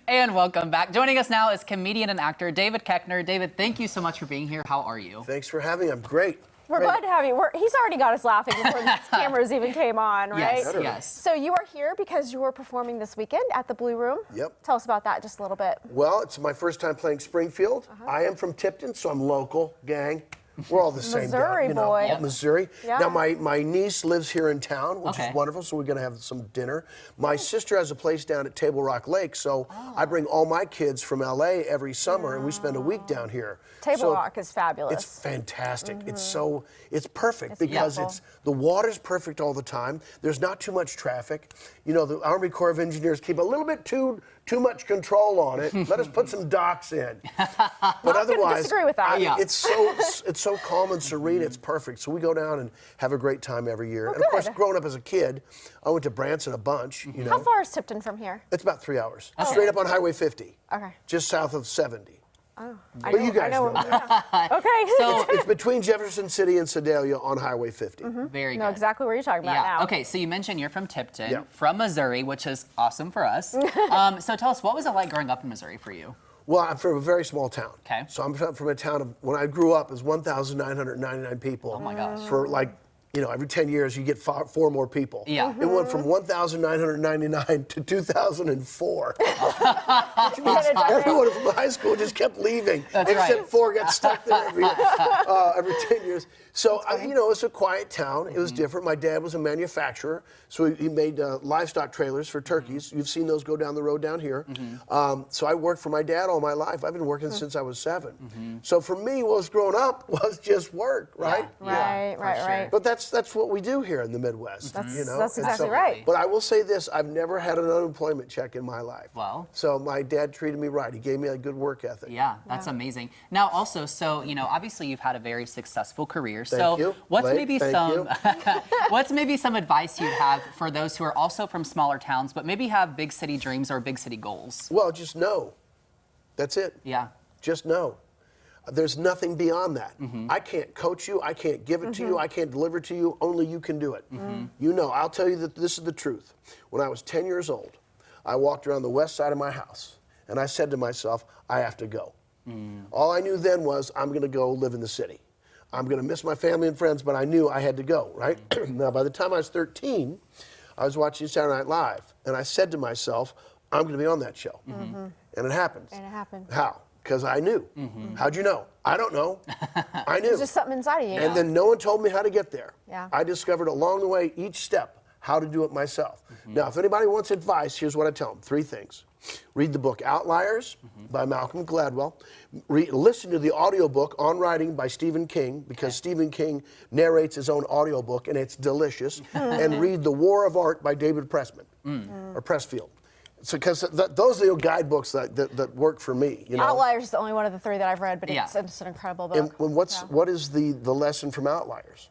And welcome back. Joining us now is comedian and actor David Koechner. David, thank you so much for being here. How are you? Thanks for having me. I'm great. We're glad to have you. He's already got us laughing before the cameras even came on, right? Yes, yes. So you are here because you were performing this weekend at the Blue Room. Yep. Tell us about that just a little bit. Well, it's my first time playing Springfield. I am from Tipton, so I'm local, gang. We're all the same. Missouri down, boy. Yep. Missouri. Yeah. Now, my niece lives here in town, which is wonderful, so we're going to have some dinner. My sister has a place down at Table Rock Lake, so I bring all my kids from L.A. every summer, and we spend a week down here. Table Rock is fabulous. It's fantastic. It's perfect because the water's perfect all the time. There's not too much traffic. You know, the Army Corps of Engineers keep a little bit too much control on it. Let us put some docks in. But otherwise, disagree with that. It's so calm and serene. It's perfect. So we go down and have a great time every year. Well, and of course, growing up as a kid, I went to Branson a bunch. You know, How far is Tipton from here? it's about 3 hours. Straight up on Highway 50. Okay. Just south of 70. Oh, But you guys know that. Yeah. Okay. So, It's between Jefferson City and Sedalia on Highway 50. very know good. exactly what you're talking about now. Okay, so you mentioned you're from Tipton, Yeah. from Missouri, which is awesome for us. So tell us, what was it like growing up in Missouri for you? Well, I'm from a very small town. Okay. So I'm from a town of, when I grew up, it was 1,999 people. Oh my gosh. For like, you know, every 10 years you get four more people. Yeah. It went from 1,999 to 2004. Which means everyone from high school just kept leaving. That's except right. 4 got stuck there every 10 years. So, you know, it's a quiet town. It was different. My dad was a manufacturer, so he made livestock trailers for turkeys. You've seen those go down the road down here. So I worked for my dad all my life. I've been working since I was 7. So for me, what was growing up was just work, right? Right. But that's what we do here in the Midwest. You know? That's And exactly right. But I will say this, I've never had an unemployment check in my life. Wow. So my dad treated me right. He gave me a good work ethic. Yeah, that's amazing. Now, also, so, you know, obviously you've had a very successful career. Thank So you. what's Blake, maybe thank some you. what's maybe some advice you'd have for those who are also from smaller towns, but maybe have big city dreams or big city goals? Well, just know. That's it. Yeah. Just know. There's nothing beyond that. I can't coach you. I can't give it to you. I can't deliver it to you. Only you can do it. You know, I'll tell you that this is the truth. When I was 10 years old, I walked around the west side of my house, and I said to myself, I have to go. All I knew then was I'm going to go live in the city. I'm going to miss my family and friends, but I knew I had to go, right? Now, by the time I was 13, I was watching Saturday Night Live, and I said to myself, I'm going to be on that show. And it happened. And it happened. How? Because I knew. How'd you know? I don't know. I knew. It's just something inside of you. And then no one told me how to get there. Yeah. I discovered along the way, each step, how to do it myself. Now, if anybody wants advice, here's what I tell them. 3 things. Read the book Outliers by Malcolm Gladwell. Listen to the audiobook On Writing by Stephen King, because Stephen King narrates his own audiobook, and it's delicious. And read The War of Art by David Pressman, or Pressfield. So, because those are the guidebooks that work for me. You know? Outliers is the only one of the 3 that I've read, but it's an incredible book. And what is the lesson from Outliers?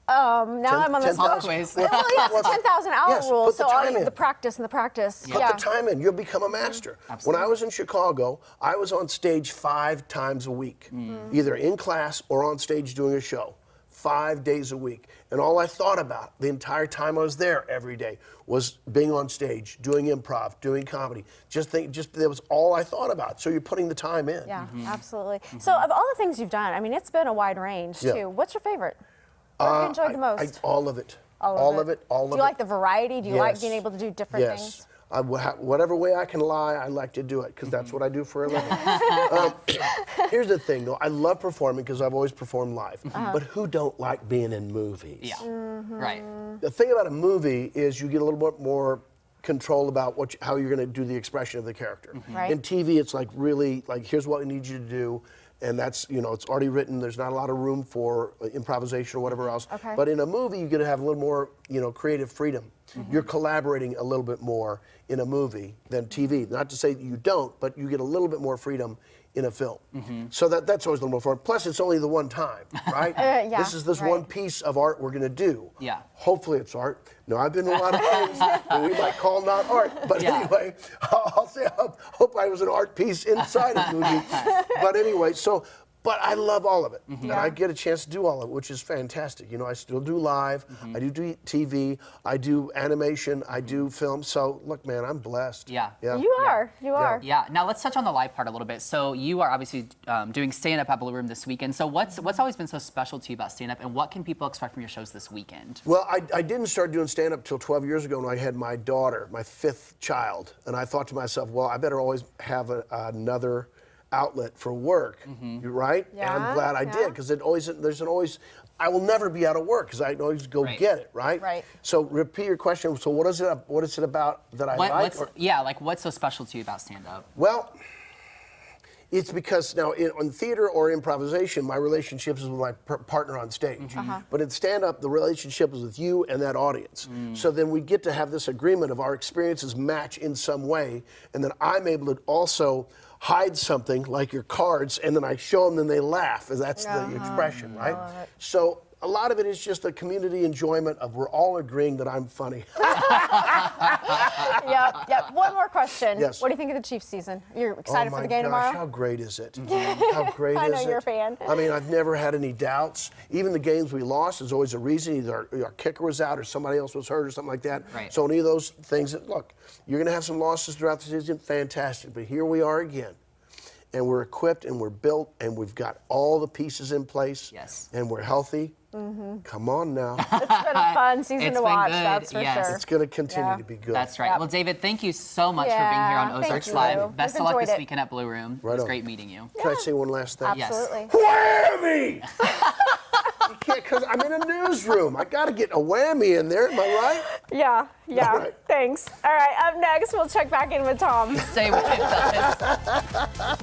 Now I'm on this quiz. Well, yeah, it's a 10,000 hour Yes, rule. put the So time in. the practice and the practice. Put the time in. You'll become a master. When I was in Chicago, I was on stage 5 times a week, either in class or on stage doing a show. 5 days a week. And all I thought about the entire time I was there every day was being on stage, doing improv, doing comedy. That was all I thought about. So you're putting the time in. Yeah, absolutely. So of all the things you've done, I mean, it's been a wide range too. What's your favorite? What have you enjoyed the most? All of it. All of it. All of it. Do you like the variety? Do you like being Yes. able to do different Yes. things? Whatever way I can lie, I like to do it, because that's what I do for a living. Here's the thing, though. I love performing because I've always performed live. But who don't like being in movies? Yeah. Right. The thing about a movie is you get a little bit more control about how you're going to do the expression of the character. Right. In TV, it's like really, like, here's what we need you to do. And that's, you know, it's already written. There's not a lot of room for improvisation or whatever else. Okay. But in a movie, you get to have a little more, you know, creative freedom. You're collaborating a little bit more in a movie than TV. Not to say that you don't, but you get a little bit more freedom in a film. So that's always a little more fun. Plus, it's only the one time, right? This is this one piece of art we're going to do. Yeah. Hopefully it's art. No, I've been in a lot of things that we might call not art. But anyway, I'll say I hope I was an art piece inside a movie. But anyway, so But I love all of it, and Yeah. I get a chance to do all of it, which is fantastic. You know, I still do live, I do TV, I do animation, I do film. So, look, man, I'm blessed. Yeah. You are. You are. Yeah. Now let's touch on the live part a little bit. So you are obviously doing stand-up at Blue Room this weekend. So what's always been so special to you about stand-up, and what can people expect from your shows this weekend? Well, I didn't start doing stand-up till 12 years ago when I had my daughter, my 5th child, and I thought to myself, well, I better always have another outlet for work, right? Yeah, And I'm glad I did, because I will never be out of work because I can always go get it, right? Right. So repeat your question. So what is it about that I like? What's so special to you about stand-up? Well, it's because now in theater or improvisation, my relationship is with my partner on stage. But in stand-up, the relationship is with you and that audience. So then we get to have this agreement of our experiences match in some way, and then I'm able to also hide something like your cards, and then I show them, then they laugh. That's the expression, right? So a lot of it is just the community enjoyment of we're all agreeing that I'm funny. Yep. One more question. Yes. What do you think of the Chiefs season? You're excited for the game Oh my gosh, tomorrow? how great is it? How great is it? I know you're a fan. I mean, I've never had any doubts. Even the games we lost, there's always a reason. Either our kicker was out or somebody else was hurt or something like that. Right. So any of those things look, you're going to have some losses throughout the season, fantastic. But here we are again. And we're equipped and we're built and we've got all the pieces in place. Yes. And we're healthy. Come on now. It's been a fun season It's to been watch, good, that's for yes. sure. It's going to continue Yeah. to be good. That's right. Yep. Well, David, thank you so much for being here on Yeah, thank Ozarks you. Live. Best We've of luck enjoyed this it. weekend at Blue Room. Right It was on. great meeting you. Can I say one last thing? Yes. Absolutely. Whammy! You can't, because I'm in a newsroom. I got to get a whammy in there. Am I right? Yeah. All right. Thanks. All right, up next, we'll check back in with Tom. Stay with us.